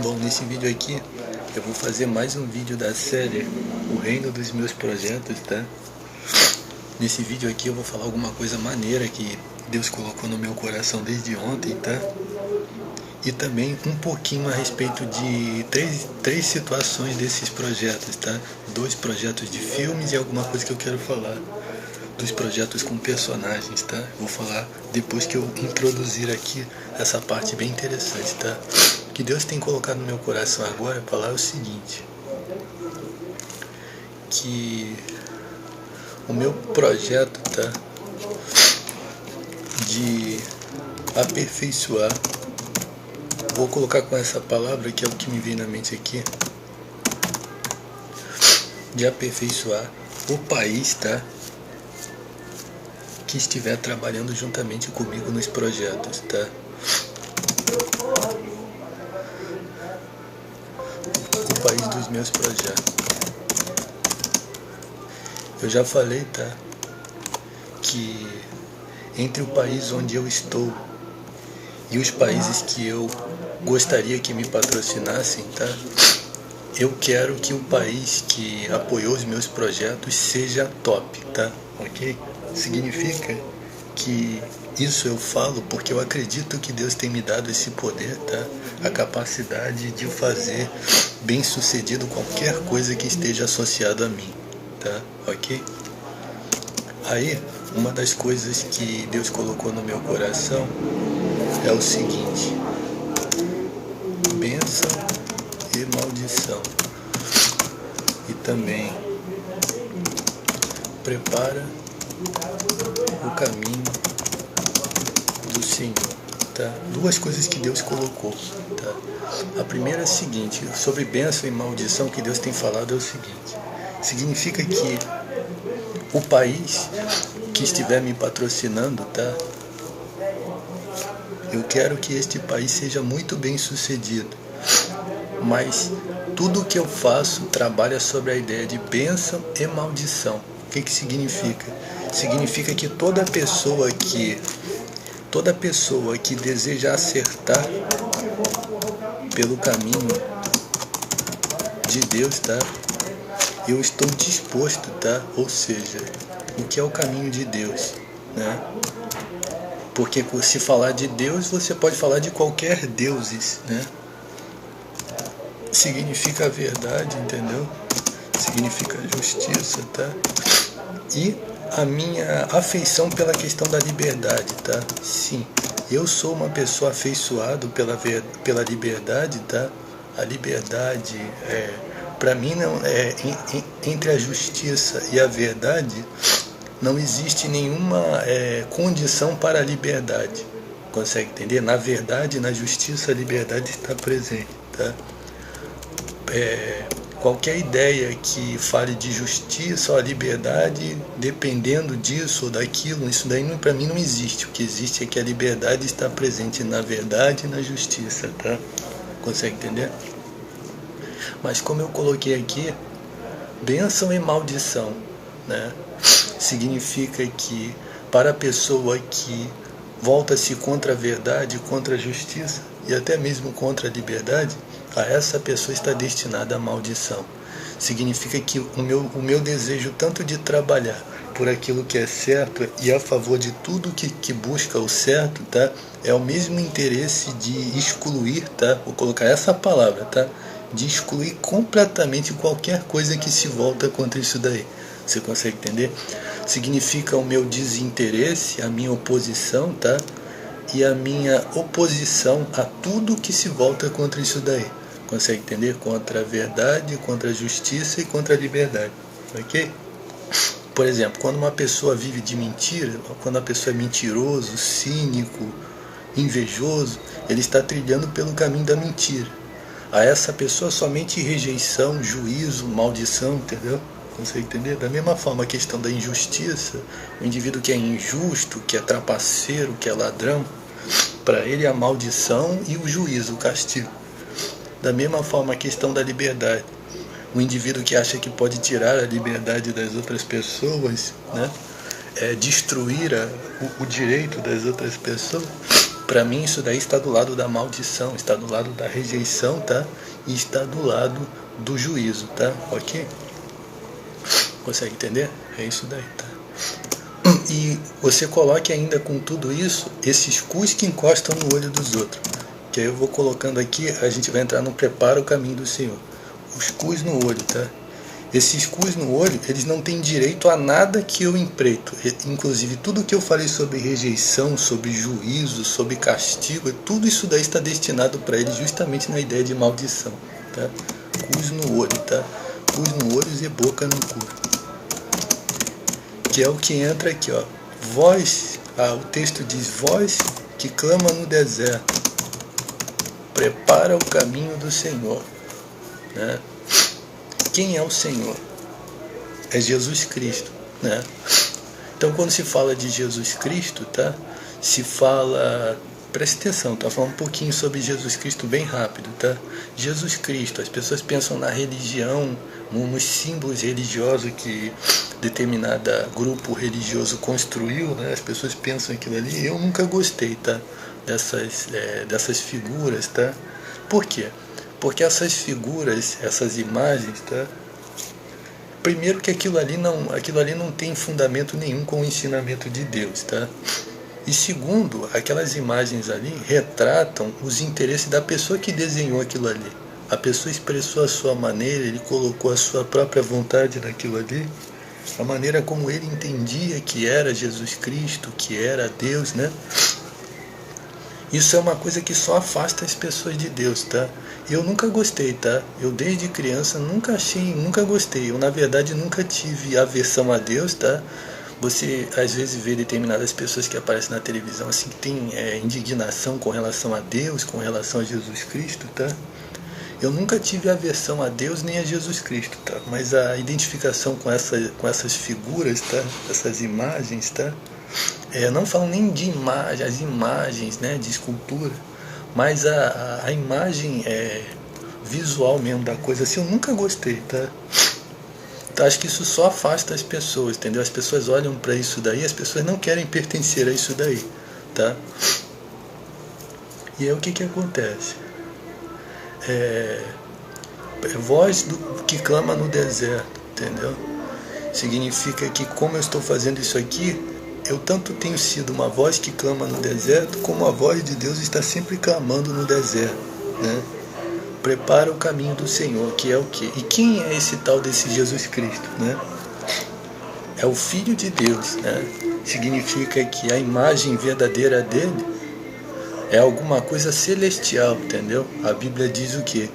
Bom, nesse vídeo aqui eu vou fazer mais um vídeo da série O Reino dos Meus Projetos, tá? Nesse vídeo aqui eu vou falar alguma coisa maneira que Deus colocou no meu coração desde ontem, tá? E também um pouquinho a respeito de três situações desses projetos, tá? 2 projetos de filmes e alguma coisa que eu quero falar dos projetos com personagens, tá? Vou falar depois que eu introduzir aqui essa parte bem interessante, tá? O que Deus tem colocado no meu coração agora é falar o seguinte, que o meu projeto, tá? De aperfeiçoar, vou colocar com essa palavra que é o que me vem na mente aqui, de aperfeiçoar o país, tá? Que estiver trabalhando juntamente comigo nos projetos, tá? O país dos meus projetos. Eu já falei, tá? Que entre o país onde eu estou e os países que eu gostaria que me patrocinassem, tá? Eu quero que o país que apoiou os meus projetos seja top, tá? Ok? Significa que isso eu falo porque eu acredito que Deus tem me dado esse poder, tá? A capacidade de fazer bem sucedido qualquer coisa que esteja associada a mim, tá? Ok? Aí, uma das coisas que Deus colocou no meu coração é o seguinte: bênção e maldição. E também prepara o caminho do Senhor, tá? 2 coisas que Deus colocou, tá? A primeira é a seguinte: sobre bênção e maldição que Deus tem falado é o seguinte: significa que o país que estiver me patrocinando, tá? Eu quero que este país seja muito bem sucedido, mas tudo que eu faço trabalha sobre a ideia de bênção e maldição. O que significa? Significa que toda pessoa que deseja acertar pelo caminho de Deus, tá? Eu estou disposto, tá? Ou seja, o que é o caminho de Deus, né? Porque se falar de Deus, você pode falar de qualquer deuses, né? Significa a verdade, entendeu? Significa justiça, tá? E a minha afeição pela questão da liberdade, tá? Sim, eu sou uma pessoa afeiçoado pela liberdade, tá? A liberdade, para mim, não entre a justiça e a verdade, não existe nenhuma condição para a liberdade. Consegue entender? Na verdade, na justiça, a liberdade está presente, tá? Qualquer ideia que fale de justiça ou a liberdade, dependendo disso ou daquilo, isso daí para mim não existe. O que existe é que a liberdade está presente na verdade e na justiça, tá? Consegue entender? Mas como eu coloquei aqui, bênção e maldição, né? Significa que para a pessoa que volta-se contra a verdade, contra a justiça e até mesmo contra a liberdade, a essa pessoa está destinada à maldição. Significa que o meu desejo tanto de trabalhar por aquilo que é certo e a favor de tudo que busca o certo, tá? É o mesmo interesse de excluir, tá? Vou colocar essa palavra, tá? De excluir completamente qualquer coisa que se volta contra isso daí. Você consegue entender? Significa o meu desinteresse, a minha oposição, tá? E a minha oposição a tudo que se volta contra isso daí. Consegue entender? Contra a verdade, contra a justiça e contra a liberdade. Ok? Por exemplo, quando uma pessoa vive de mentira, quando a pessoa é mentiroso, cínico, invejoso, ele está trilhando pelo caminho da mentira. A essa pessoa somente rejeição, juízo, maldição, entendeu? Consegue entender? Da mesma forma a questão da injustiça, o indivíduo que é injusto, que é trapaceiro, que é ladrão, para ele a maldição e o juízo, o castigo. Da mesma forma a questão da liberdade, o indivíduo que acha que pode tirar a liberdade das outras pessoas, né? Destruir o direito das outras pessoas, Para mim isso daí está do lado da maldição, está do lado da rejeição, tá? E está do lado do juízo, tá? Ok? Consegue entender? É isso daí, tá? E você coloque ainda com tudo isso, esses cus que encostam no olho dos outros. Que aí eu vou colocando aqui, a gente vai entrar no prepara o caminho do Senhor. Os cus no olho, tá? Esses cus no olho, eles não têm direito a nada que eu empreito. Inclusive, tudo que eu falei sobre rejeição, sobre juízo, sobre castigo, tudo isso daí está destinado para eles justamente na ideia de maldição, tá? Cus no olho, tá? Cus no olho e boca no cu. Que é o que entra aqui, ó. Voz, o texto diz, voz que clama no deserto, prepara o caminho do Senhor, né? Quem é o Senhor? É Jesus Cristo, né? Então, quando se fala de Jesus Cristo, tá? Se fala, preste atenção, tá? Falando um pouquinho sobre Jesus Cristo bem rápido, tá? Jesus Cristo, as pessoas pensam na religião, nos símbolos religiosos que determinado grupo religioso construiu, né? As pessoas pensam aquilo ali. Eu nunca gostei, tá? Dessas figuras, tá? Por quê? Porque essas figuras, essas imagens, tá? Primeiro que aquilo ali não tem fundamento nenhum com o ensinamento de Deus, tá? E segundo, aquelas imagens ali retratam os interesses da pessoa que desenhou aquilo ali. A pessoa expressou a sua maneira, ele colocou a sua própria vontade naquilo ali, a maneira como ele entendia que era Jesus Cristo, que era Deus, né? Isso é uma coisa que só afasta as pessoas de Deus, tá? Eu nunca gostei, tá? Eu desde criança nunca gostei. Eu, na verdade, nunca tive aversão a Deus, tá? Você, às vezes, vê determinadas pessoas que aparecem na televisão, assim, que tem indignação com relação a Deus, com relação a Jesus Cristo, tá? Eu nunca tive aversão a Deus nem a Jesus Cristo, tá? Mas a identificação com essas figuras, tá? Essas imagens, tá? Não falo nem de imagem, as imagens, né, de escultura, mas a imagem visual mesmo da coisa, assim, eu nunca gostei, tá? Então, acho que isso só afasta as pessoas, entendeu? As pessoas olham para isso daí, as pessoas não querem pertencer a isso daí, tá? E aí o que acontece? Voz que clama no deserto, entendeu? Significa que como eu estou fazendo isso aqui, eu tanto tenho sido uma voz que clama no deserto, como a voz de Deus está sempre clamando no deserto, né? Prepara o caminho do Senhor, que é o quê? E quem é esse tal desse Jesus Cristo, né? É o Filho de Deus, né? Significa que a imagem verdadeira dele é alguma coisa celestial, entendeu? A Bíblia diz o quê?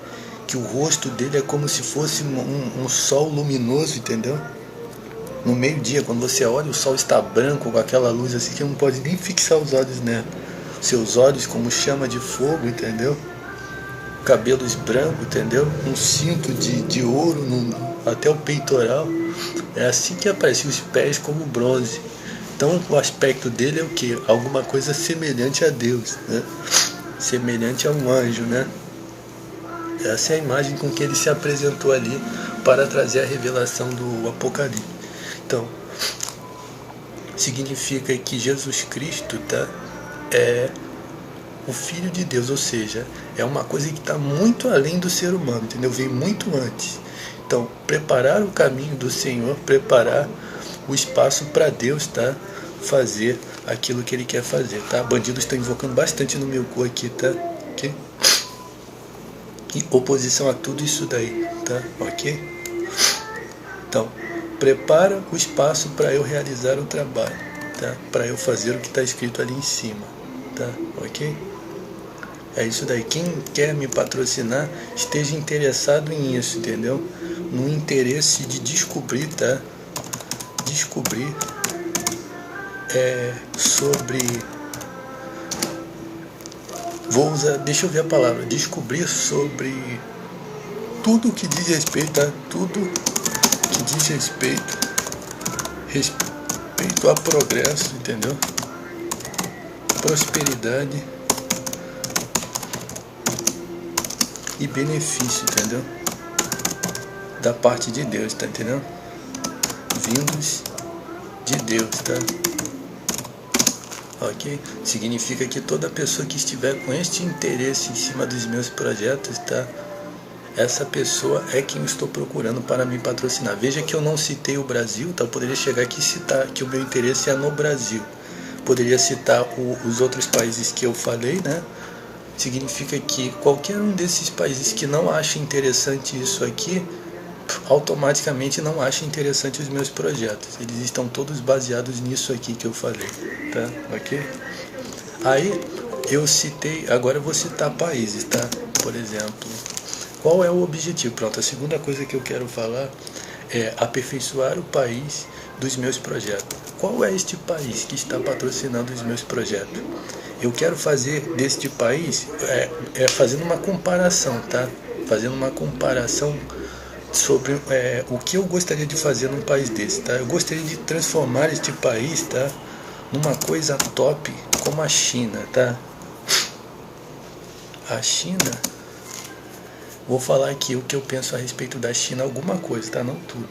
Que o rosto dele é como se fosse um sol luminoso, entendeu? No meio-dia, quando você olha, o sol está branco, com aquela luz assim que não pode nem fixar os olhos nela. Seus olhos como chama de fogo, entendeu? Cabelos brancos, entendeu? Um cinto de ouro até o peitoral. É assim que aparece, os pés como bronze. Então o aspecto dele é o que? Alguma coisa semelhante a Deus, né? Semelhante a um anjo, né? Essa é a imagem com que ele se apresentou ali para trazer a revelação do Apocalipse. Então, significa que Jesus Cristo, tá? É o Filho de Deus, ou seja, é uma coisa que está muito além do ser humano, entendeu? Veio muito antes. Então, preparar o caminho do Senhor, preparar o espaço para Deus, tá? Fazer aquilo que Ele quer fazer, tá? Bandidos estão invocando bastante no meu cu aqui, tá? Ok? Em oposição a tudo isso daí, tá? Ok? Então, prepara o espaço para eu realizar o trabalho, tá? Para eu fazer o que está escrito ali em cima, tá? Ok? É isso daí. Quem quer me patrocinar, esteja interessado em isso, entendeu? No interesse de descobrir, tá? Descobrir sobre... deixa eu ver a palavra. Descobrir sobre tudo que diz respeito a tudo que diz respeito a progresso, entendeu? Prosperidade e benefício, entendeu? Da parte de Deus, tá entendendo? Vindos de Deus, tá? ok? Significa que toda pessoa que estiver com este interesse em cima dos meus projetos, tá? Essa pessoa é quem eu estou procurando para me patrocinar. Veja que eu não citei o Brasil, tá? Eu poderia chegar aqui e citar que o meu interesse é no Brasil. Poderia citar os outros países que eu falei, né? Significa que qualquer um desses países que não acha interessante isso aqui, automaticamente não acha interessante os meus projetos. Eles estão todos baseados nisso aqui que eu falei, tá? Ok? Aí eu citei, agora eu vou citar países, tá? Por exemplo, qual é o objetivo? Pronto, a segunda coisa que eu quero falar é aperfeiçoar o país dos meus projetos. Qual é este país que está patrocinando os meus projetos? Eu quero fazer deste país, fazendo uma comparação, tá? Fazendo uma comparação sobre o que eu gostaria de fazer num país desse, tá? Eu gostaria de transformar este país, tá? Numa coisa top como a China, tá? A China, vou falar aqui o que eu penso a respeito da China, alguma coisa, tá? Não tudo.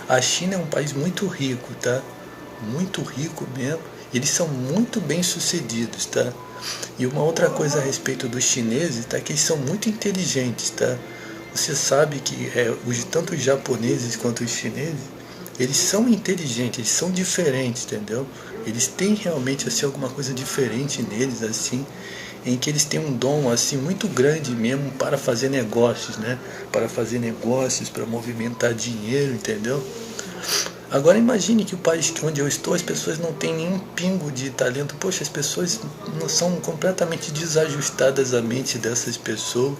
A China é um país muito rico, tá? Muito rico mesmo. Eles são muito bem sucedidos, tá? E uma outra coisa a respeito dos chineses, tá? Que eles são muito inteligentes, tá? Você sabe que tanto os japoneses quanto os chineses, eles são inteligentes, eles são diferentes, entendeu? Eles têm realmente assim alguma coisa diferente neles, assim, em que eles têm um dom assim muito grande mesmo para fazer negócios, né? Para fazer negócios, para movimentar dinheiro, entendeu? Agora imagine que o país onde eu estou, as pessoas não têm nenhum pingo de talento. Poxa, as pessoas não são completamente desajustadas a mente dessas pessoas.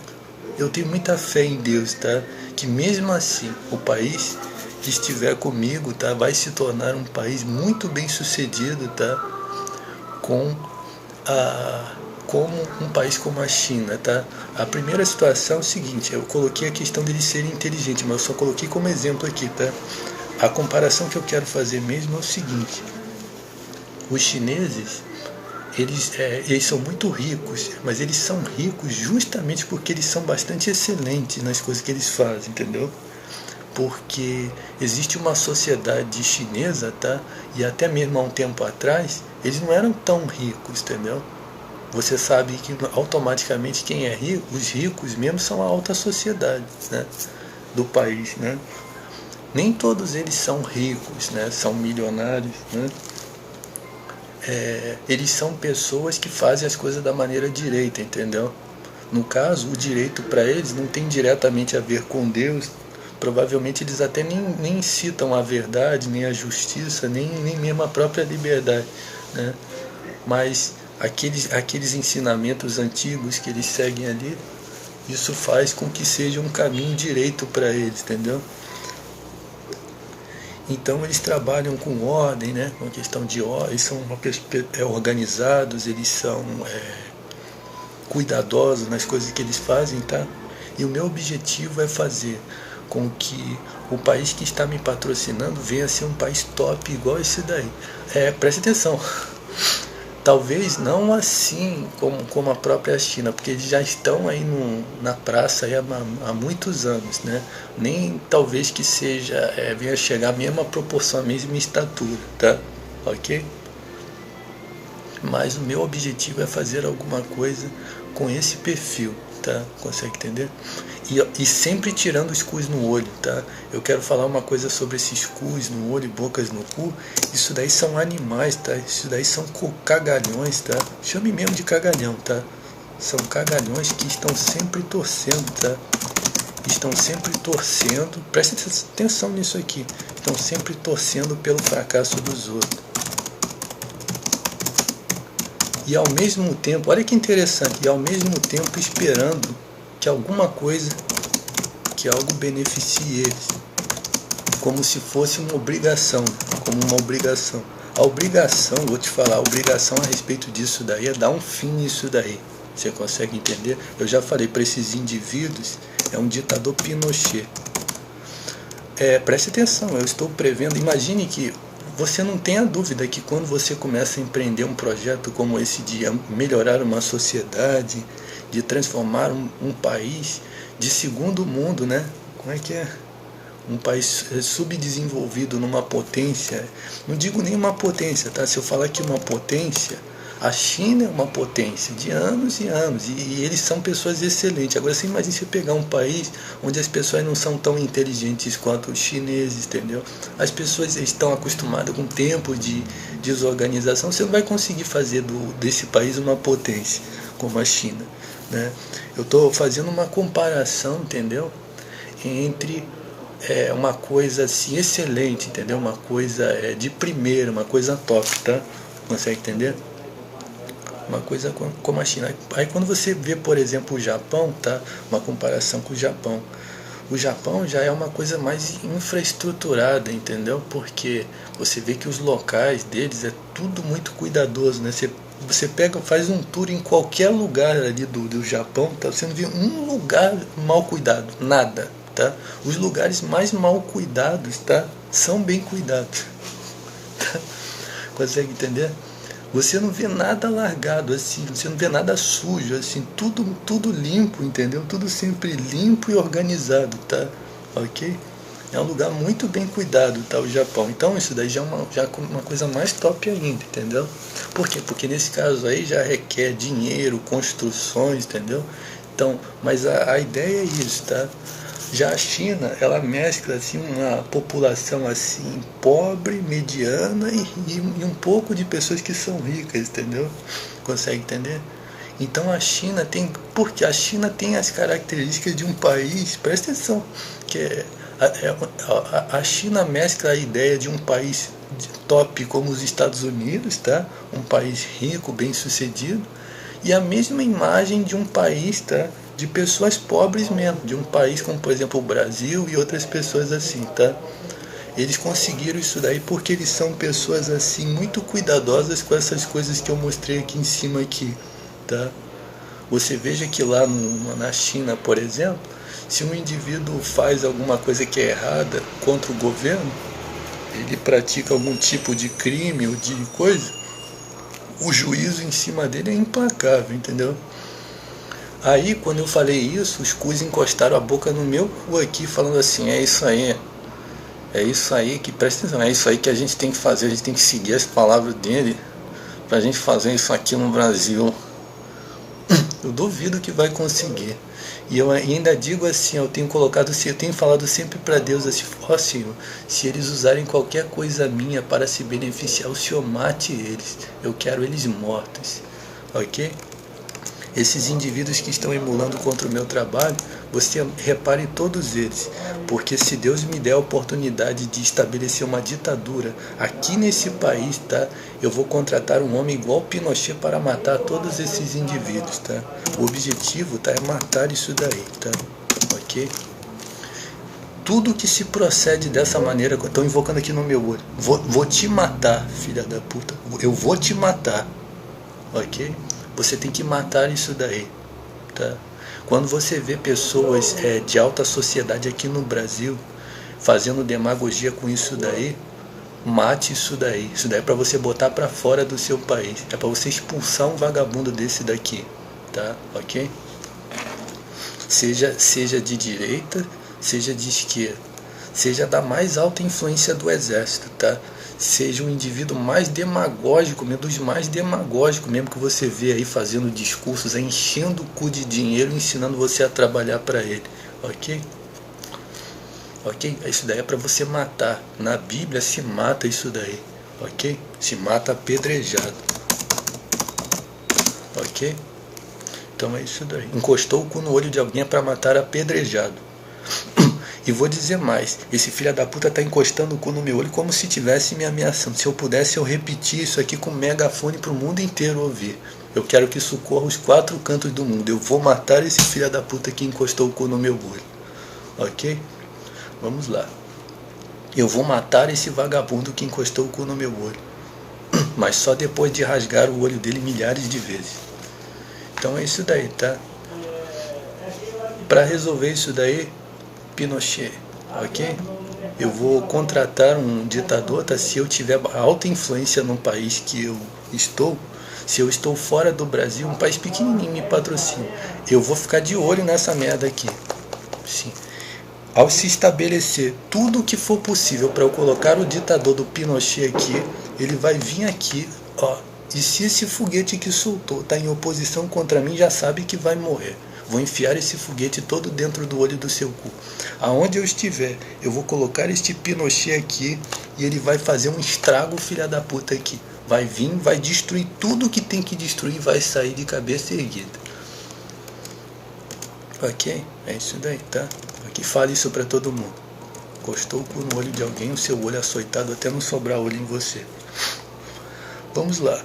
Eu tenho muita fé em Deus, tá? Que mesmo assim, o país que estiver comigo, tá? Vai se tornar um país muito bem sucedido, tá? Como um país como a China, tá? A primeira situação é o seguinte, eu coloquei a questão deles serem inteligentes, mas eu só coloquei como exemplo aqui, tá? A comparação que eu quero fazer mesmo é o seguinte, os chineses, eles são muito ricos, mas eles são ricos justamente porque eles são bastante excelentes nas coisas que eles fazem, entendeu? Porque existe uma sociedade chinesa, tá? E até mesmo há um tempo atrás, eles não eram tão ricos, entendeu? Você sabe que automaticamente quem é rico, os ricos mesmo são a alta sociedade, né? Do país, né? Nem todos eles são ricos, né? São milionários, né? Eles são pessoas que fazem as coisas da maneira direita, entendeu? No caso, o direito para eles não tem diretamente a ver com Deus. Provavelmente eles até nem citam a verdade, nem a justiça, nem mesmo a própria liberdade, né? Mas aqueles ensinamentos antigos que eles seguem ali, isso faz com que seja um caminho direito para eles, entendeu? Então eles trabalham com ordem, né? Com a questão de ordem, eles são organizados, eles são cuidadosos nas coisas que eles fazem, tá? E o meu objetivo é fazer com que o país que está me patrocinando venha a ser um país top igual esse daí. Preste atenção. Talvez não assim como a própria China, porque eles já estão aí na praça aí há muitos anos, né? Nem talvez que venha chegar a mesma proporção, a mesma estatura, tá? Ok? Mas o meu objetivo é fazer alguma coisa com esse perfil, tá? Consegue entender? E sempre tirando os cus no olho, tá? Eu quero falar uma coisa sobre esses cus no olho e bocas no cu. Isso daí são animais, tá? Isso daí são cagalhões, tá? Chame mesmo de cagalhão, tá? São cagalhões que estão sempre torcendo, tá? Estão sempre torcendo, preste atenção nisso aqui, estão sempre torcendo pelo fracasso dos outros. E ao mesmo tempo, olha que interessante, e ao mesmo tempo esperando que alguma coisa, que algo beneficie eles, como se fosse uma obrigação, A obrigação, vou te falar, a obrigação a respeito disso daí é dar um fim nisso daí. Você consegue entender? Eu já falei, para esses indivíduos, é um ditador Pinochet. Preste atenção, eu estou prevendo, imagine que você não tenha dúvida que quando você começa a empreender um projeto como esse de melhorar uma sociedade, de transformar um país de segundo mundo, né? Como é que é? um país subdesenvolvido numa potência, não digo nem uma potência, tá? Se eu falar que uma potência, a China é uma potência de anos e anos, e eles são pessoas excelentes. Agora você imagina você pegar um país onde as pessoas não são tão inteligentes quanto os chineses, entendeu? As pessoas estão acostumadas com tempo de desorganização, você não vai conseguir fazer desse país uma potência como a China, né? Eu estou fazendo uma comparação, entendeu? Entre uma coisa assim excelente, entendeu? Uma coisa de primeira, uma coisa top, tá? Consegue entender? Uma coisa como a China. Aí quando você vê, por exemplo, o Japão, tá? Uma comparação com o Japão. O Japão já é uma coisa mais infraestruturada, entendeu? Porque você vê que os locais deles é tudo muito cuidadoso, né? Você pega, faz um tour em qualquer lugar ali do Japão, tá? Você não vê um lugar mal cuidado, nada, tá? Os lugares mais mal cuidados, tá? São bem cuidados. Tá? Consegue entender? Você não vê nada largado assim, você não vê nada sujo assim, tudo limpo, entendeu? Tudo sempre limpo e organizado, tá? Ok? É um lugar muito bem cuidado, tá? O Japão. Então isso daí já é uma coisa mais top ainda, entendeu? Por quê? Porque nesse caso aí já requer dinheiro, construções, entendeu? Então, mas a ideia é isso, tá? Já a China, ela mescla assim uma população assim pobre, mediana e um pouco de pessoas que são ricas, entendeu? Consegue entender? Então a China tem, porque a China tem as características de um país, presta atenção, que a China mescla a ideia de um país top como os Estados Unidos, tá? Um país rico, bem-sucedido, e a mesma imagem de um país, tá? De pessoas pobres mesmo, de um país como, por exemplo, o Brasil e outras pessoas assim, tá? Eles conseguiram isso daí porque eles são pessoas assim muito cuidadosas com essas coisas que eu mostrei aqui em cima aqui, tá? Você veja que lá na China, por exemplo, se um indivíduo faz alguma coisa que é errada contra o governo, ele pratica algum tipo de crime ou de coisa, o juízo em cima dele é implacável, entendeu? Aí, quando eu falei isso, os cus encostaram a boca no meu cu aqui, falando assim, é isso aí que, presta atenção, é isso aí que a gente tem que fazer, a gente tem que seguir as palavras dele, pra gente fazer isso aqui no Brasil. Eu duvido que vai conseguir. E eu ainda digo assim, eu tenho falado sempre para Deus assim, ó Senhor, se eles usarem qualquer coisa minha para se beneficiar, o Senhor mate eles, eu quero eles mortos, ok? Esses indivíduos que estão emulando contra o meu trabalho, você repare todos eles, porque se Deus me der a oportunidade de estabelecer uma ditadura aqui nesse país, tá? Eu vou contratar um homem igual Pinochet para matar todos esses indivíduos, tá? O objetivo, tá, é matar isso daí, tá? Ok? Tudo que se procede dessa maneira, estão invocando aqui no meu olho, vou te matar, filha da puta, eu vou te matar, ok? Você tem que matar isso daí, tá? Quando você vê pessoas de alta sociedade aqui no Brasil fazendo demagogia com isso daí, mate isso daí. Isso daí é para você botar para fora do seu país. É para você expulsar um vagabundo desse daqui, tá? Ok? Seja de direita, seja de esquerda, seja da mais alta influência do exército, tá? Seja um indivíduo mais demagógico, mesmo dos mais demagógicos mesmo que você vê aí fazendo discursos, enchendo o cu de dinheiro, ensinando você a trabalhar para ele, ok? Ok? Isso daí é para você matar. Na Bíblia se mata isso daí, ok? Se mata apedrejado, ok? Então é isso daí. Encostou o cu no olho de alguém é para matar apedrejado. E vou dizer mais, esse filho da puta tá encostando o cu no meu olho como se estivesse me ameaçando. Se eu pudesse, eu repetir isso aqui com megafone pro mundo inteiro ouvir. Eu quero que isso corra os 4 cantos do mundo. Eu vou matar esse filho da puta que encostou o cu no meu olho. Ok? Vamos lá. Eu vou matar esse vagabundo que encostou o cu no meu olho. Mas só depois de rasgar o olho dele milhares de vezes. Então é isso daí, tá? Para resolver isso daí, Pinochet, ok? Eu vou contratar um ditador, tá? Se eu tiver alta influência no país que eu estou, se eu estou fora do Brasil, um país pequenininho me patrocina, eu vou ficar de olho nessa merda aqui. Sim. Ao se estabelecer tudo o que for possível para eu colocar o ditador do Pinochet aqui, ele vai vir aqui, ó, e se esse foguete que soltou está em oposição contra mim, já sabe que vai morrer. Vou enfiar esse foguete todo dentro do olho do seu cu. Aonde eu estiver, eu vou colocar este Pinochet aqui e ele vai fazer um estrago, filha da puta, aqui. Vai vir, vai destruir tudo que tem que destruir e vai sair de cabeça erguida. Ok? É isso daí, tá? Aqui fale isso pra todo mundo. Encostou o cu no olho de alguém, o seu olho açoitado até não sobrar olho em você. Vamos lá.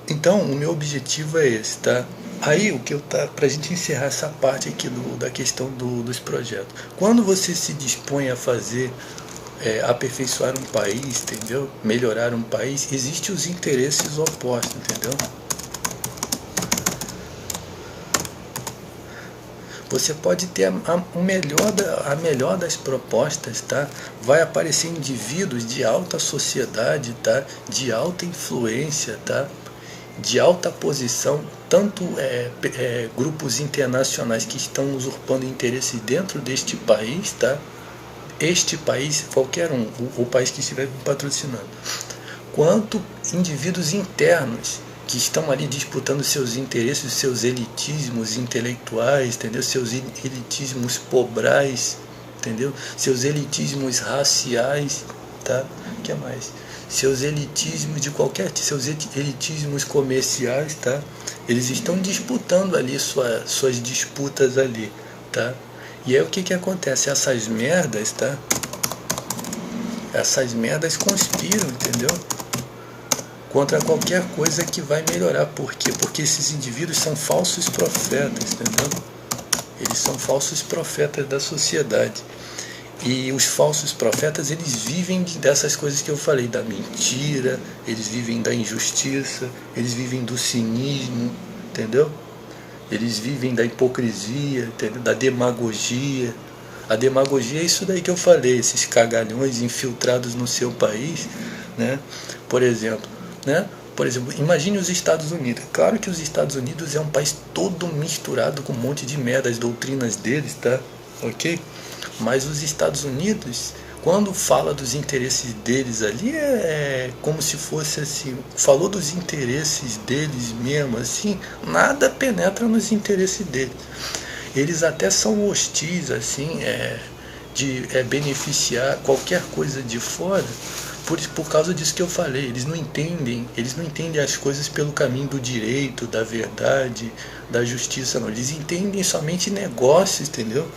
Então, o meu objetivo é esse, tá? Aí, o que eu tá, pra gente encerrar essa parte aqui da questão dos projetos. Quando você se dispõe a fazer, aperfeiçoar um país, entendeu? Melhorar um país, existem os interesses opostos, entendeu? Você pode ter a melhor das propostas, tá? Vai aparecer indivíduos de alta sociedade, tá? De alta influência, tá? De alta posição, tanto grupos internacionais que estão usurpando interesses dentro deste país, tá? Este país, qualquer um, o país que estiver patrocinando, quanto indivíduos internos que estão ali disputando seus interesses, seus elitismos intelectuais, entendeu? Seus elitismos pobrais, entendeu? Seus elitismos raciais, tá? O que mais? Seus elitismos de qualquer tipo, seus elitismos comerciais, tá? Eles estão disputando ali suas disputas ali, tá? E aí o que acontece? Essas merdas, tá? Essas merdas conspiram, entendeu? Contra qualquer coisa que vai melhorar. Por quê? Porque esses indivíduos são falsos profetas, entendeu? Eles são falsos profetas da sociedade. E os falsos profetas, eles vivem dessas coisas que eu falei, da mentira, eles vivem da injustiça, eles vivem do cinismo, entendeu? Eles vivem da hipocrisia, entendeu? Da demagogia. A demagogia é isso daí que eu falei, esses cagalhões infiltrados no seu país, né? Por exemplo, imagine os Estados Unidos. Claro que os Estados Unidos é um país todo misturado com um monte de merda, as doutrinas deles, tá? Ok? Mas os Estados Unidos, quando fala dos interesses deles ali, é como se fosse assim, falou dos interesses deles mesmo, assim, nada penetra nos interesses deles. Eles até são hostis, assim, de beneficiar qualquer coisa de fora, por causa disso que eu falei. Eles não entendem as coisas pelo caminho do direito, da verdade, da justiça, não. Eles entendem somente negócios, entendeu?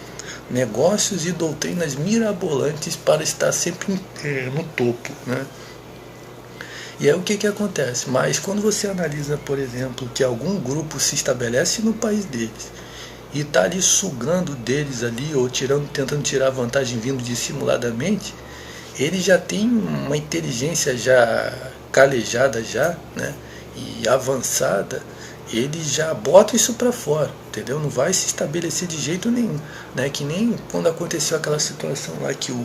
Negócios e doutrinas mirabolantes para estar sempre no topo, né? E aí o que acontece? Mas quando você analisa, por exemplo, que algum grupo se estabelece no país deles e está ali sugando deles ali, ou tentando tirar vantagem vindo dissimuladamente, ele já tem uma inteligência já calejada já, né? E avançada. Ele já bota isso para fora, entendeu? Não vai se estabelecer de jeito nenhum, né? Que nem quando aconteceu aquela situação lá que o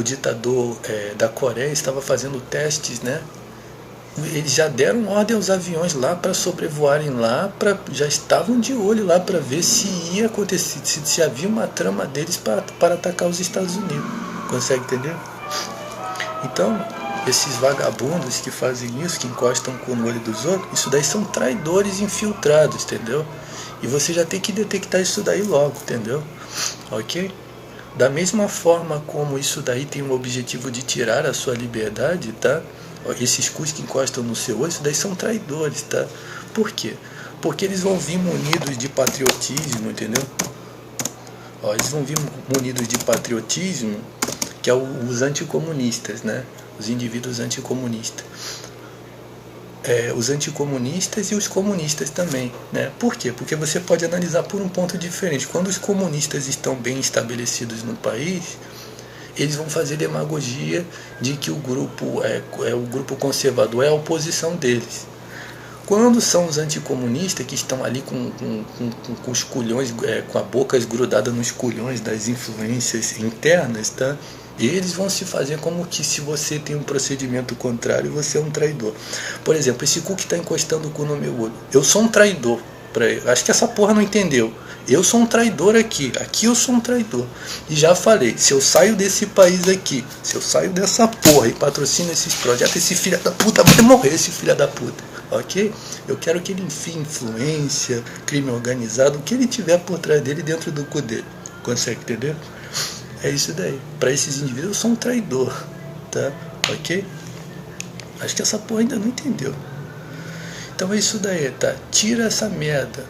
ditador da Coreia estava fazendo testes, né? Eles já deram ordem aos aviões lá para sobrevoarem lá, já estavam de olho lá para ver se ia acontecer, se havia uma trama deles para atacar os Estados Unidos. Consegue entender? Então, esses vagabundos que fazem isso, que encostam com o olho dos outros, isso daí são traidores infiltrados, entendeu? E você já tem que detectar isso daí logo, entendeu? Ok? Da mesma forma como isso daí tem o objetivo de tirar a sua liberdade, tá? Esses cus que encostam no seu olho, isso daí são traidores, tá? Por quê? Porque eles vão vir munidos de patriotismo, entendeu? Eles vão vir munidos de patriotismo, que é os anticomunistas, né? Os indivíduos anticomunistas. Os anticomunistas e os comunistas também, né? Por quê? Porque você pode analisar por um ponto diferente. Quando os comunistas estão bem estabelecidos no país, eles vão fazer demagogia de que o grupo o grupo conservador é a oposição deles. Quando são os anticomunistas que estão ali com os culhões, com a boca esgrudada nos culhões das influências internas, tá? Eles vão se fazer como que se você tem um procedimento contrário, você é um traidor. Por exemplo, esse cu que está encostando o cu no meu olho. Eu sou um traidor para ele. Acho que essa porra não entendeu. Eu sou um traidor aqui eu sou um traidor. E já falei, se eu saio desse país aqui, se eu saio dessa porra e patrocino esses projetos, esse filho da puta vai morrer, esse filho da puta, ok? Eu quero que ele enfie influência, crime organizado, o que ele tiver por trás dele dentro do cu dele. Consegue entender? É isso daí. Para esses indivíduos eu sou um traidor, tá? Ok? Acho que essa porra ainda não entendeu. Então é isso daí, tá? Tira essa merda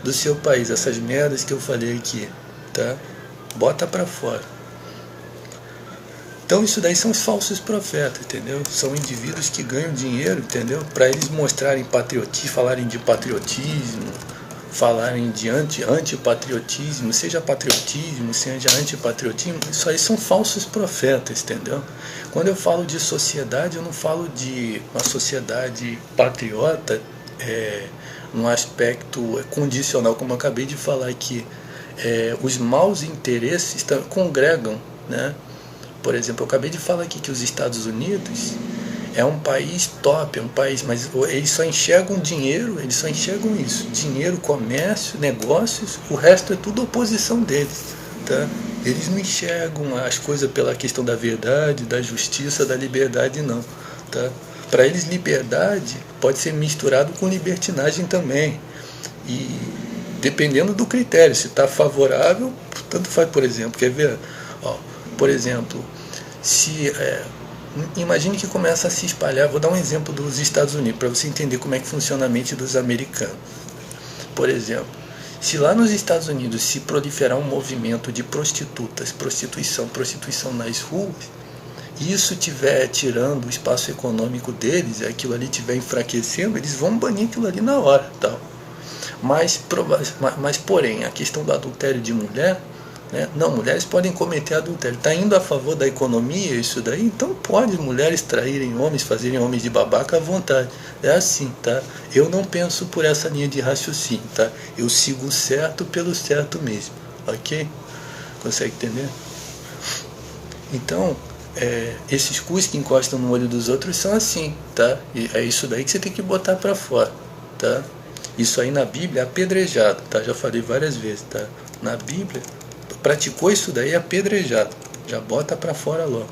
do seu país, essas merdas que eu falei aqui, tá? Bota pra fora. Então isso daí são os falsos profetas, entendeu? São indivíduos que ganham dinheiro, entendeu? Para eles mostrarem patriotismo, falarem de patriotismo, falarem de antipatriotismo, seja patriotismo, seja antipatriotismo, isso aí são falsos profetas, entendeu? Quando eu falo de sociedade, eu não falo de uma sociedade patriota, num aspecto condicional, como eu acabei de falar aqui. Os maus interesses congregam, né? Por exemplo, eu acabei de falar aqui que os Estados Unidos é um país top, é um país, mas eles só enxergam dinheiro, eles só enxergam isso, dinheiro, comércio, negócios, o resto é tudo oposição deles, tá? Eles não enxergam as coisas pela questão da verdade, da justiça, da liberdade, não, tá? Para eles, liberdade pode ser misturado com libertinagem também. E dependendo do critério, se está favorável, tanto faz, por exemplo, quer ver? Ó, por exemplo, imagine que começa a se espalhar, vou dar um exemplo dos Estados Unidos, para você entender como é que funciona a mente dos americanos. Por exemplo, se lá nos Estados Unidos se proliferar um movimento de prostitutas, prostituição nas ruas, e isso estiver tirando o espaço econômico deles, aquilo ali estiver enfraquecendo, eles vão banir aquilo ali na hora, tal. Mas porém, a questão do adultério de mulher, né? Não, mulheres podem cometer adultério. Está indo a favor da economia isso daí? Então pode mulheres traírem homens, fazerem homens de babaca à vontade. É assim, tá? Eu não penso por essa linha de raciocínio, tá? Eu sigo o certo pelo certo mesmo, ok? Consegue entender? Então, esses cus que encostam no olho dos outros são assim, tá? E é isso daí que você tem que botar para fora, tá? Isso aí na Bíblia é apedrejado, tá? Já falei várias vezes, tá? Na Bíblia, praticou isso daí é apedrejado. Já bota para fora logo.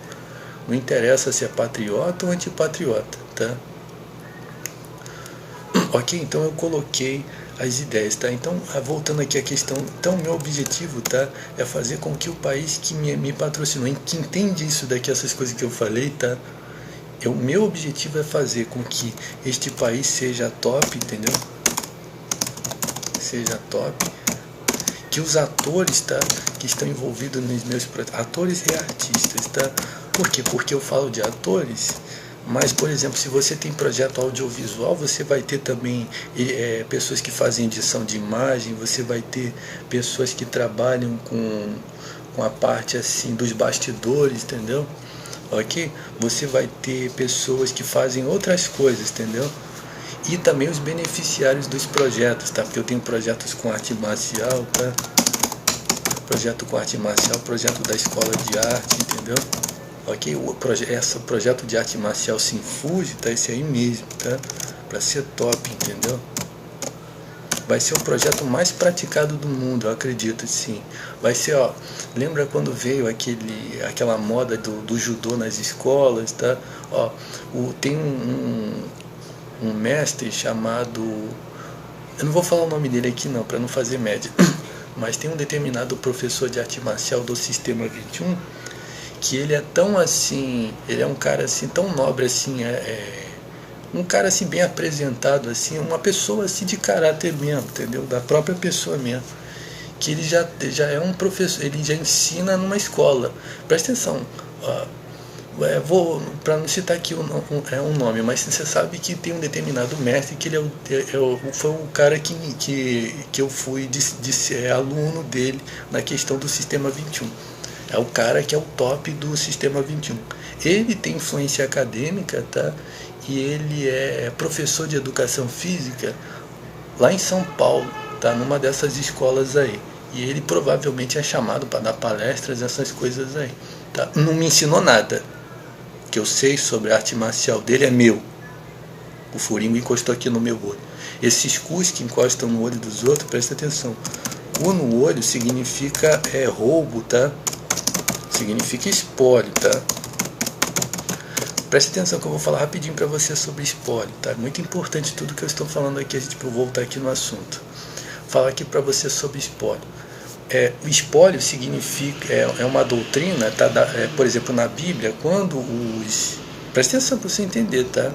Não interessa se é patriota ou antipatriota, tá? Ok? Então eu coloquei as ideias, tá? Então, voltando aqui à questão, então meu objetivo, tá, é fazer com que o país que me patrocinou, que entende isso daqui, essas coisas que eu falei, tá? O meu objetivo é fazer com que este país seja top, entendeu? Seja top. Que os atores, tá, que estão envolvidos nos meus projetos, atores e artistas, tá? Por quê? Porque eu falo de atores, mas, por exemplo, se você tem projeto audiovisual, você vai ter também pessoas que fazem edição de imagem, você vai ter pessoas que trabalham com a parte assim dos bastidores, entendeu? Ok? Você vai ter pessoas que fazem outras coisas, entendeu? E também os beneficiários dos projetos, tá? Porque eu tenho projetos com arte marcial, tá? Projeto com arte marcial, projeto da escola de arte, entendeu? Ok? Esse projeto de arte marcial Sinfuji, tá? Esse aí mesmo, tá? Pra ser top, entendeu? Vai ser o projeto mais praticado do mundo, eu acredito, sim. Vai ser, ó, lembra quando veio aquela moda do judô nas escolas, tá? Ó, tem um mestre chamado, eu não vou falar o nome dele aqui não, para não fazer média, mas tem um determinado professor de arte marcial do Sistema 21, que ele é tão assim, ele é um cara assim, tão nobre assim, um cara assim bem apresentado, assim, uma pessoa assim de caráter mesmo, entendeu? Da própria pessoa mesmo, que ele já é um professor, ele já ensina numa escola. Presta atenção, vou, para não citar aqui um nome, mas você sabe que tem um determinado mestre que ele foi o cara que eu fui de ser aluno dele na questão do Sistema 21. É o cara que é o top do Sistema 21. Ele tem influência acadêmica, tá? E ele é professor de educação física lá em São Paulo, tá? Numa dessas escolas aí. E ele provavelmente é chamado para dar palestras, essas coisas aí, tá? Não me ensinou nada. O que eu sei sobre a arte marcial dele é meu. O furingo encostou aqui no meu olho. Esses cus que encostam no olho dos outros, presta atenção. O no olho significa roubo, tá? Significa espólio, tá? Preste atenção que eu vou falar rapidinho para você sobre espólio, tá? Muito importante tudo que eu estou falando aqui, a gente vai voltar aqui no assunto. Falar aqui para você sobre espólio. O espólio significa, é uma doutrina, tá? Por exemplo, na Bíblia, quando preste atenção para você entender, tá?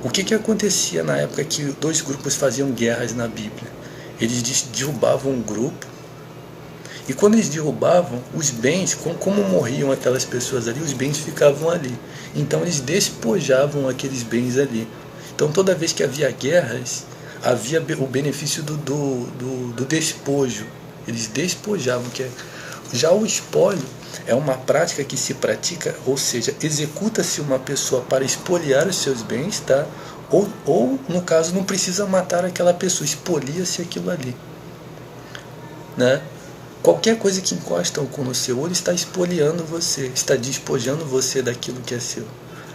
O que acontecia na época que dois grupos faziam guerras na Bíblia? Eles derrubavam um grupo, e quando eles derrubavam, os bens, como morriam aquelas pessoas ali, os bens ficavam ali. Então eles despojavam aqueles bens ali. Então toda vez que havia guerras, havia o benefício do despojo. Eles despojavam. Já o espólio é uma prática que se pratica, ou seja, executa-se uma pessoa para expoliar os seus bens, tá? Ou no caso, não precisa matar aquela pessoa, expolia-se aquilo ali, né? Qualquer coisa que encosta no seu olho está expoliando você, está despojando você daquilo que é seu.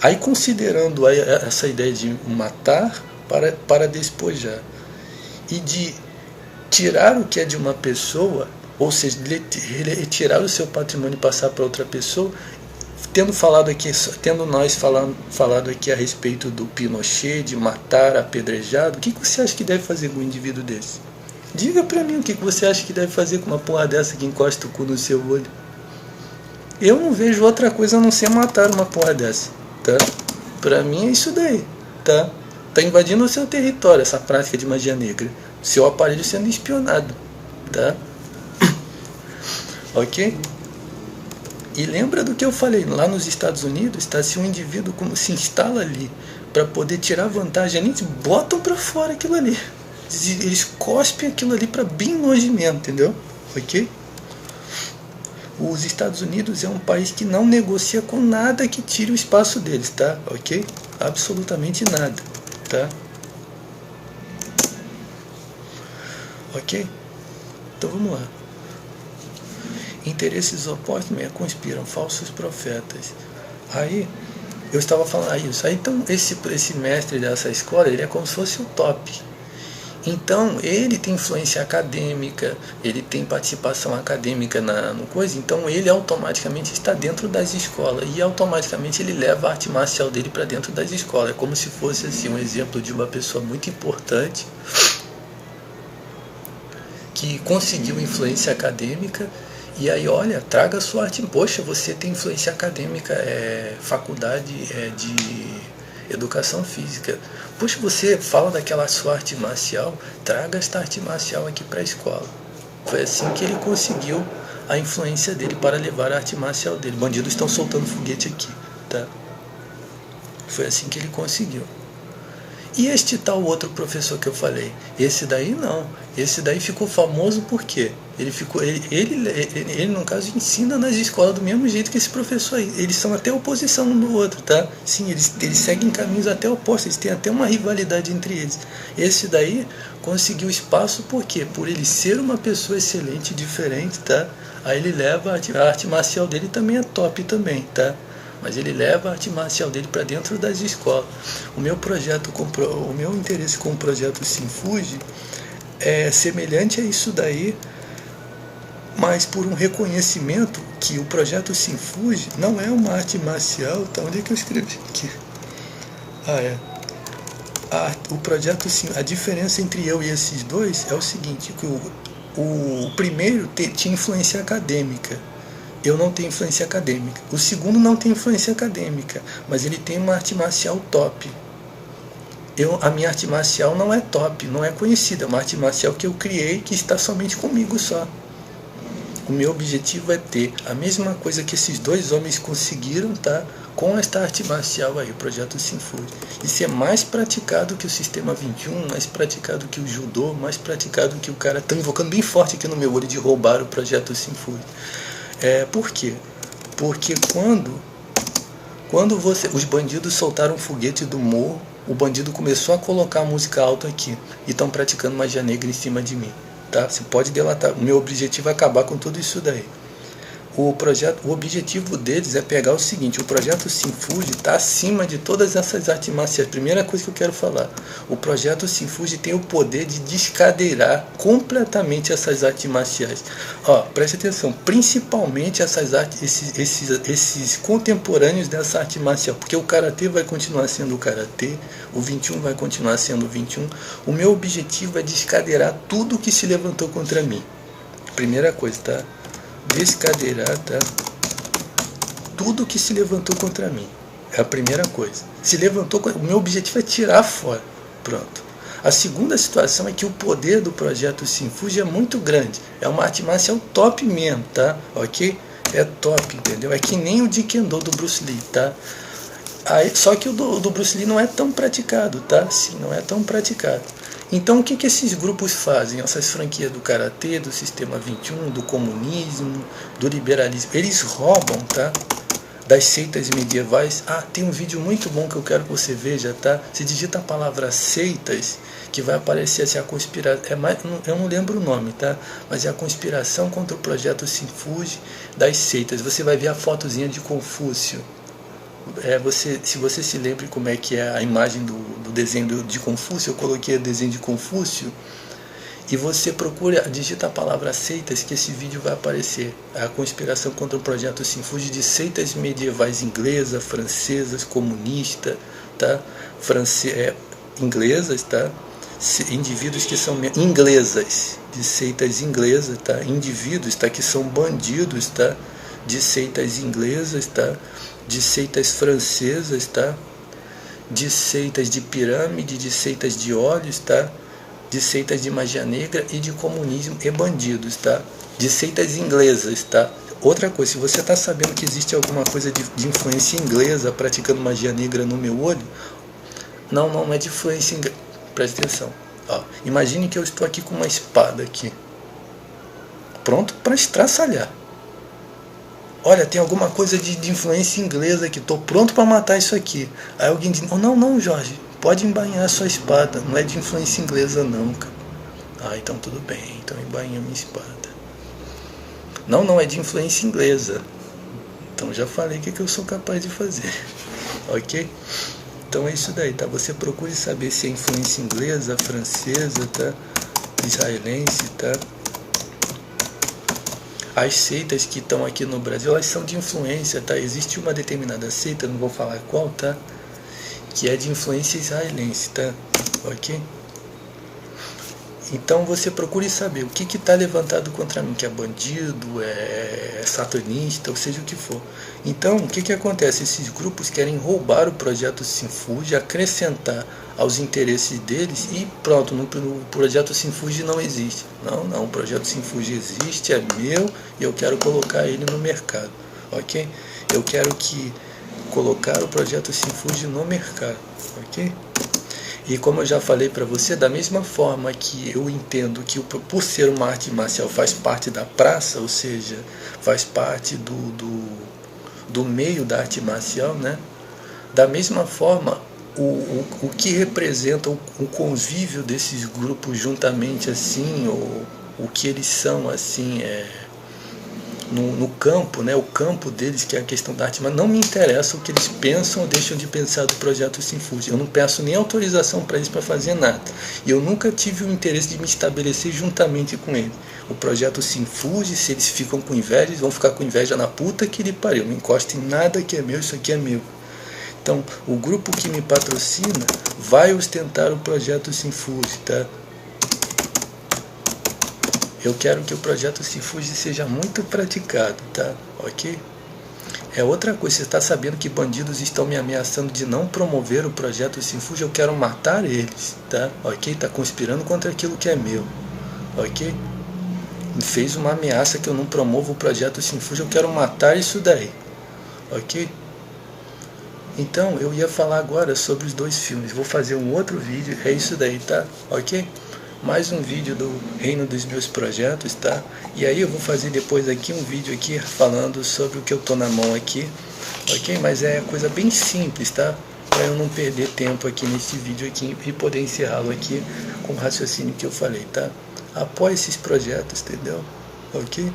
Aí considerando essa ideia de matar para despojar e de tirar o que é de uma pessoa, ou seja, retirar o seu patrimônio e passar para outra pessoa, tendo nós falado aqui a respeito do Pinochet, de matar apedrejado, o que você acha que deve fazer com um indivíduo desse? Diga pra mim o que você acha que deve fazer com uma porra dessa que encosta o cu no seu olho. Eu não vejo outra coisa a não ser matar uma porra dessa, tá? Pra mim é isso daí, tá? Tá invadindo o seu território, essa prática de magia negra. Seu aparelho sendo espionado, tá? Ok? E lembra do que eu falei, lá nos Estados Unidos, tá? Se um indivíduo se instala ali para poder tirar vantagem, eles botam pra fora aquilo ali. Eles cospem aquilo ali para bem longe mesmo, entendeu? Ok? Os Estados Unidos é um país que não negocia com nada que tire o espaço deles, tá? Ok? Absolutamente nada, tá? Ok? Então vamos lá. Interesses opostos conspiram, falsos profetas. Aí, eu estava falando isso. Aí, então, esse mestre dessa escola, ele é como se fosse o top. Então, ele tem influência acadêmica, ele tem participação acadêmica no coisa, então ele automaticamente está dentro das escolas e automaticamente ele leva a arte marcial dele para dentro das escolas. É como se fosse assim, um exemplo de uma pessoa muito importante que conseguiu influência acadêmica e aí, olha, traga a sua arte. Poxa, você tem influência acadêmica, faculdade de educação física. Poxa, você fala daquela sua arte marcial, traga esta arte marcial aqui para a escola. Foi assim que ele conseguiu a influência dele para levar a arte marcial dele. Bandidos estão soltando foguete aqui, tá? Foi assim que ele conseguiu. E este tal outro professor que eu falei, esse daí não. Esse daí ficou famoso por quê? Ele no caso ensina nas escolas do mesmo jeito que esse professor aí. Eles são até oposição um do outro, tá? Sim, eles seguem caminhos até opostos, eles têm até uma rivalidade entre eles. Esse daí conseguiu espaço por quê? Por ele ser uma pessoa excelente, diferente, tá? Aí ele leva a arte marcial dele também é top também, tá? Mas ele leva a arte marcial dele para dentro das escolas. O meu interesse com o projeto Sinfuji é semelhante a isso daí, mas por um reconhecimento que o projeto Sinfuji não é uma arte marcial. Tá, onde é que eu escrevi aqui? O projeto Sinfuji, a diferença entre eu e esses dois é o seguinte, que o primeiro tinha influência acadêmica. Eu não tenho influência acadêmica. O segundo não tem influência acadêmica, mas ele tem uma arte marcial top. A minha arte marcial não é top, não é conhecida. É uma arte marcial que eu criei, que está somente comigo só. O meu objetivo é ter a mesma coisa que esses dois homens conseguiram, tá? Com esta arte marcial aí, o projeto Sinfuji. E ser mais praticado que o Sistema 21, mais praticado que o Judô, mais praticado que o cara... Estão invocando bem forte aqui no meu olho de roubar o projeto Sinfuji. Por quê? Porque quando os bandidos soltaram um foguete do morro, o bandido começou a colocar a música alta aqui e estão praticando magia negra em cima de mim, tá? Você pode delatar. O meu objetivo é acabar com tudo isso daí. O objetivo deles é pegar o seguinte: o projeto Sinfuji está acima de todas essas artes marciais. Primeira coisa que eu quero falar: o projeto Sinfuji tem o poder de descadeirar completamente essas artes marciais. Ó, preste atenção, principalmente essas artes, esses contemporâneos dessa arte marcial, porque o karatê vai continuar sendo o karatê, o 21 vai continuar sendo o 21. O meu objetivo é descadeirar tudo que se levantou contra mim. Primeira coisa, tá? Descadeirar, tá? Tudo que se levantou contra mim. É a primeira coisa. Se levantou, o meu objetivo é tirar fora. Pronto. A segunda situação é que o poder do projeto Sinfuji é muito grande. É uma arte marcial top mesmo, tá? Ok? É top, entendeu? É que nem o de Kendo do Bruce Lee, tá? Aí, só que o do Bruce Lee não é tão praticado, tá? Sim, não é tão praticado. Então o que esses grupos fazem? Essas franquias do karatê, do sistema 21, do comunismo, do liberalismo, eles roubam, tá? Das seitas medievais. Ah, tem um vídeo muito bom que eu quero que você veja, tá? Você digita a palavra seitas, que vai aparecer assim, a conspiração, eu não lembro o nome, tá? Mas é a conspiração contra o projeto Sinfuji das seitas. Você vai ver a fotozinha de Confúcio. Se você se lembra como é que é a imagem do desenho de Confúcio, eu coloquei o desenho de Confúcio, e você procura, digita a palavra seitas, que esse vídeo vai aparecer. A conspiração contra o projeto Sinfuji de seitas medievais inglesas, francesas, comunistas, tá? Inglesas, tá? Indivíduos que são inglesas, de seitas inglesas, tá? Indivíduos, tá? Que são bandidos, tá? De seitas inglesas, tá? De seitas francesas, tá? De seitas de pirâmide, de seitas de óleos, tá? De seitas de magia negra e de comunismo e bandidos, tá? De seitas inglesas, tá? Outra coisa, se você está sabendo que existe alguma coisa de influência inglesa praticando magia negra no meu olho, não é de influência inglesa. Preste atenção. Ó, imagine que eu estou aqui com uma espada aqui, pronto para estraçalhar. Olha, tem alguma coisa de influência inglesa aqui, estou pronto para matar isso aqui. Aí alguém diz: não, Jorge, pode embainhar a sua espada, não é de influência inglesa não, cara. Ah, então tudo bem, então embainha a minha espada. Não é de influência inglesa. Então já falei o que eu sou capaz de fazer. Ok? Então é isso daí, tá? Você procure saber se é influência inglesa, francesa, tá? Israelense, tá? As seitas que estão aqui no Brasil, elas são de influência, tá? Existe uma determinada seita, não vou falar qual, tá? Que é de influência israelense, tá? Ok? Então você procure saber o que está levantado contra mim, que é bandido, é satanista, ou seja o que for. Então, o que acontece? Esses grupos querem roubar o projeto Sinfuji, acrescentar aos interesses deles e pronto, no projeto Sinfuji não existe. Não, o projeto Sinfuji existe, é meu e eu quero colocar ele no mercado, ok? Eu quero colocar o projeto Sinfuji no mercado, ok? E como eu já falei para você, da mesma forma que eu entendo que por ser uma arte marcial faz parte da praça, ou seja, faz parte do meio da arte marcial, né? Da mesma forma, o que representa o convívio desses grupos juntamente assim, ou o que eles são assim, no campo, né, o campo deles, que é a questão da arte, mas não me interessa o que eles pensam ou deixam de pensar do projeto Sinfuji. Eu não peço nem autorização para eles para fazer nada. E eu nunca tive o interesse de me estabelecer juntamente com eles. O projeto Sinfuji, se eles ficam com inveja, eles vão ficar com inveja na puta que ele pariu. Não encosta em nada que é meu, isso aqui é meu. Então, o grupo que me patrocina vai ostentar o projeto Sinfuji, tá? Eu quero que o projeto Sinfuji seja muito praticado, tá? Ok? É outra coisa, você está sabendo que bandidos estão me ameaçando de não promover o projeto Sinfuji, eu quero matar eles, tá? Ok? Está conspirando contra aquilo que é meu, ok? Me fez uma ameaça que eu não promovo o projeto Sinfuji, eu quero matar isso daí, ok? Então, eu ia falar agora sobre os dois filmes, vou fazer um outro vídeo, é isso daí, tá? Ok? Mais um vídeo do Reino dos Meus Projetos, tá? E aí eu vou fazer depois aqui um vídeo aqui falando sobre o que eu tô na mão aqui, ok? Mas é coisa bem simples, tá? Para eu não perder tempo aqui nesse vídeo aqui e poder encerrá-lo aqui com o raciocínio que eu falei, tá? Apoie esses projetos, entendeu? Ok?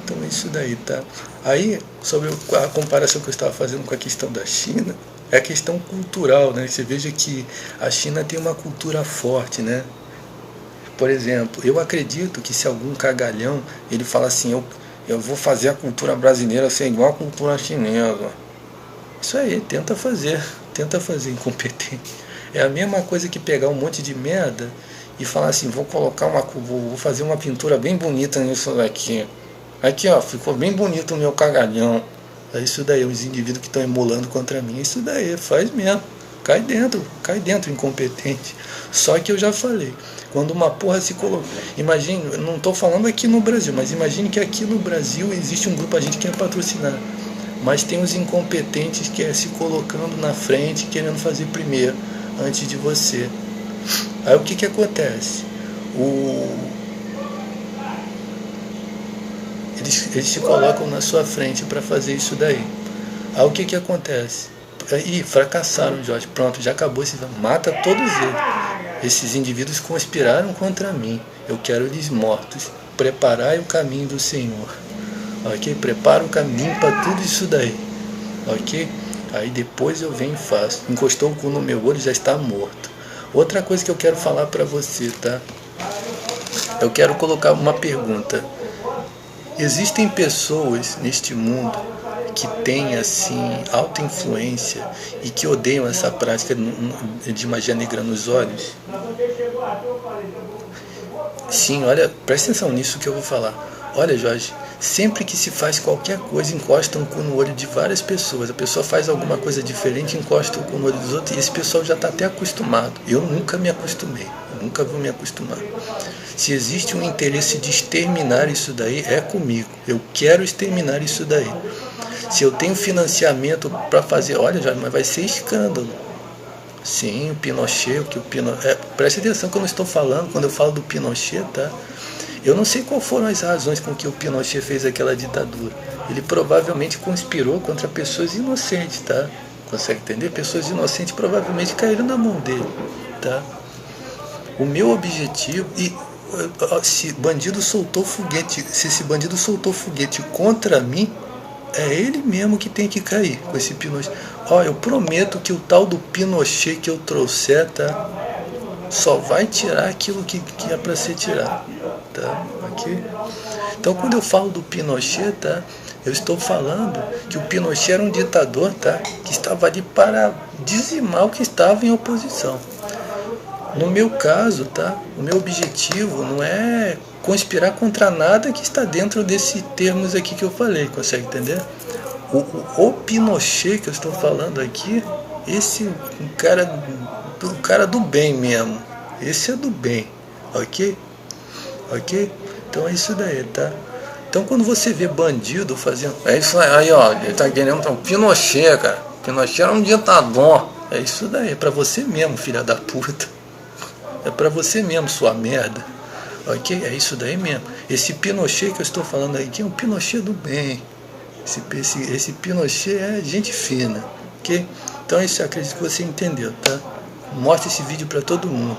Então Então é isso daí, tá? Aí, sobre a comparação que eu estava fazendo com a questão da China, é a questão cultural, né? Você veja que a China tem uma cultura forte, né? Por exemplo, eu acredito que se algum cagalhão, ele fala assim, eu vou fazer a cultura brasileira ser igual a cultura chinesa. Isso aí, tenta fazer, incompetente. É a mesma coisa que pegar um monte de merda e falar assim, vou fazer uma pintura bem bonita nisso daqui. Aqui ó, ficou bem bonito o meu cagalhão. É isso daí, os indivíduos que estão emulando contra mim, é isso daí, faz mesmo. Cai dentro, incompetente. Só que eu já falei, quando uma porra se coloca. Imagine, eu não estou falando aqui no Brasil, mas imagine que aqui no Brasil existe um grupo, a gente quer patrocinar. Mas tem os incompetentes que é se colocando na frente, querendo fazer primeiro, antes de você. Aí o que acontece? Eles se colocam na sua frente para fazer isso daí. Aí o que acontece? Ih, fracassaram, Jorge. Pronto, já acabou. Mata todos eles. Esses indivíduos conspiraram contra mim. Eu quero eles mortos. Preparai o caminho do Senhor. Ok? Prepara o caminho para tudo isso daí. Ok? Aí depois eu venho e faço. Encostou o cu no meu olho, já está morto. Outra coisa que eu quero falar para você, tá? Eu quero colocar uma pergunta. Existem pessoas neste mundo que têm assim alta influência e que odeiam essa prática de magia negra nos olhos? Sim, olha, presta atenção nisso que eu vou falar. Olha, Jorge, sempre que se faz qualquer coisa, encosta um cu no olho de várias pessoas. A pessoa faz alguma coisa diferente, encosta o cu no olho dos outros, e esse pessoal já está até acostumado. Eu nunca me acostumei, eu nunca vou me acostumar. Se existe um interesse de exterminar isso daí, é comigo. Eu quero exterminar isso daí. Se eu tenho financiamento para fazer, olha, Jorge, mas vai ser escândalo. Sim, o Pinochet, preste atenção que eu não estou falando, quando eu falo do Pinochet, tá? Eu não sei quais foram as razões com que o Pinochet fez aquela ditadura. Ele provavelmente conspirou contra pessoas inocentes, tá? Consegue entender? Pessoas inocentes provavelmente caíram na mão dele, tá? O meu objetivo, se esse bandido soltou foguete contra mim, é ele mesmo que tem que cair com esse Pinochet. Ó, eu prometo que o tal do Pinochet que eu trouxer, tá? Só vai tirar aquilo que é para ser tirado, tá? Aqui. Então, quando eu falo do Pinochet, tá? Eu estou falando que o Pinochet era um ditador, tá? Que estava ali para dizimar o que estava em oposição. No meu caso, tá? O meu objetivo não é conspirar contra nada que está dentro desses termos aqui que eu falei, consegue entender? O Pinochet que eu estou falando aqui, esse o cara do bem mesmo. Esse é do bem, ok? Ok? Então é isso daí, tá? Então quando você vê bandido fazendo... É isso aí, ó, ele tá querendo... O Pinochet, cara. Pinochet era um ditador. É isso daí, é pra você mesmo, filha da puta. É pra você mesmo, sua merda. Ok? É isso daí mesmo. Esse Pinochet que eu estou falando aqui é um Pinochet do bem. Esse Pinochet é gente fina. Ok? Então isso eu acredito que você entendeu, tá? Mostra esse vídeo pra todo mundo.